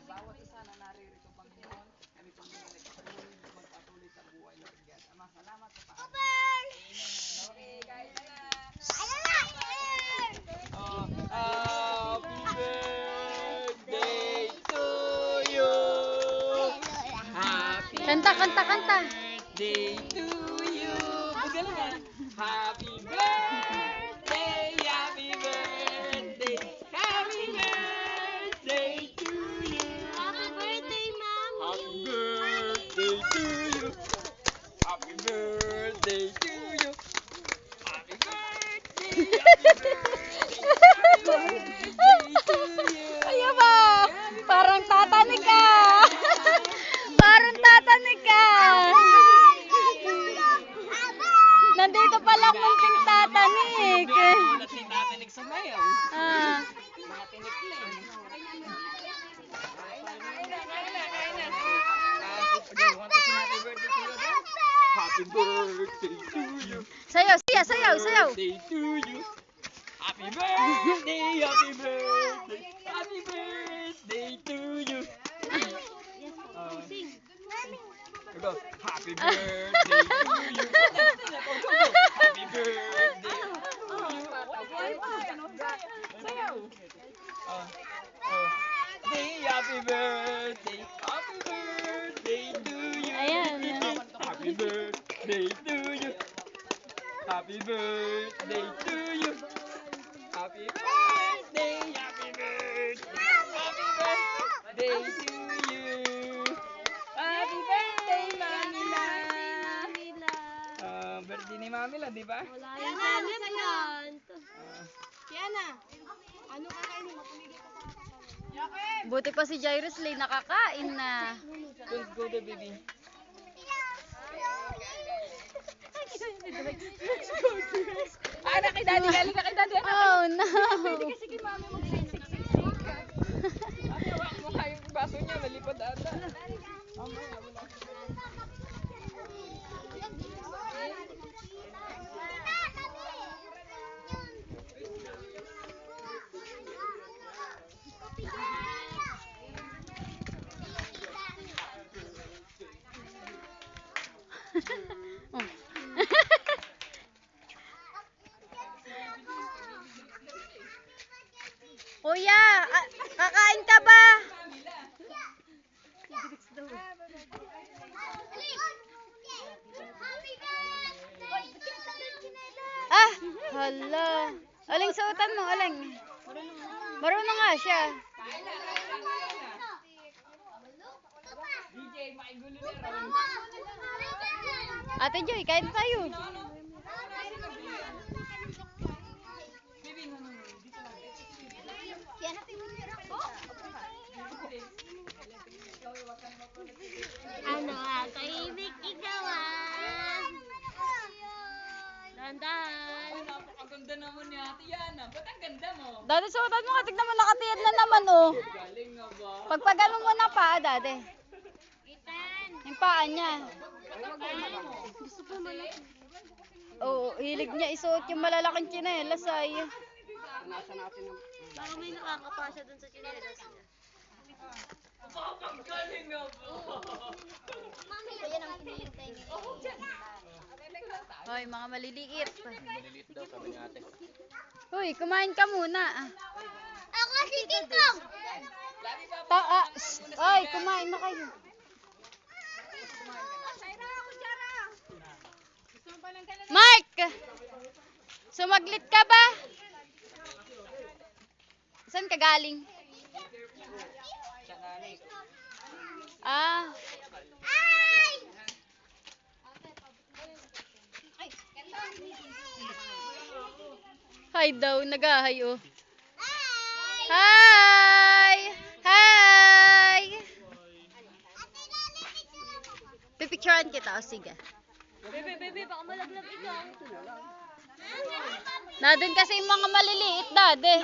bawat isa na naririto, Panginoon, kami Panginoon nagpatuloy magpatuloy sa buhay na bigyan. Ama, salamat sa Panginoon. Okay, kahit na na. Happy birthday to you. Happy Kanta. birthday to you. Magaling nga. Happy birthday, happy birthday, happy birthday to you. Happy birthday, Mom! Happy birthday to you. Happy birthday to you. Happy birthday, happy birthday to you. Ayo ba? Parang tatanig ka. Parang tatanig ka. Nandito pala munting tatanig. Wala si tatanig sa mayaw. Ah. Mga tinikling. Kain na. Again, want to sing happy birthday to you again? Happy birthday to you. Sayaw. Birthday to you. Happy birthday, happy birthday, happy birthday to you. Go. Happy birthday to you. Happy birthday to you. Sayaw. Happy birthday to you. Ayan. Happy birthday to you. Happy birthday to you. Happy birthday, happy birthday to you. Happy birthday, Mamila. Birthday ni Mamila, di ba? Wala yung celebrant. Kiana, ano kakainin mo? Pumili ka sa Buti pa si Jairus Lee nakakain na. Go there, baby. Kay daddy, galing ka kay daddy. Oh no. Kasi kay mami mo siksik ka. Hawak mo kayo yung baso niya, malipad ata. Kuya, kakain ka ba? Ah, hala. Aling suotan mo, aling. Marunong nga siya. DJ, makigulo na rin. Ate Joy, kain tayo. Baby, no. Dito lang. Kiana, pipicture ako. Ano tahimik ikaw Dandan. Ay, napakaganda naman ni Ate Yana. Ba't ang ganda mo? Dati suotan mo nga, tignan mo nakatiyad na naman oh. Galing nga ba? Pagpagano mo na pa, dati. Yung paa niya. Gusto ko malaki. Oo, hilig niya isuot yung malalaking tsinelas ay. Baka may nakakapasya dun sa chinelas niya. Ang galing nga ba? Ayan ang hinihintay niya. Hoy, mga maliliit. Maliliit daw, sabi ni ate. Hoy, kumain ka muna. Ako si Kikong! Hoy, kumain na kayo. Mark! Sumaglit ka ba? Saan ka galing? Ah. Hi daw, nagahay oh. Hi! Hi! Pipicturean kita, o sige. Bebe, baka malaglag ikaw. Nandun kasi yung mga maliliit, dade.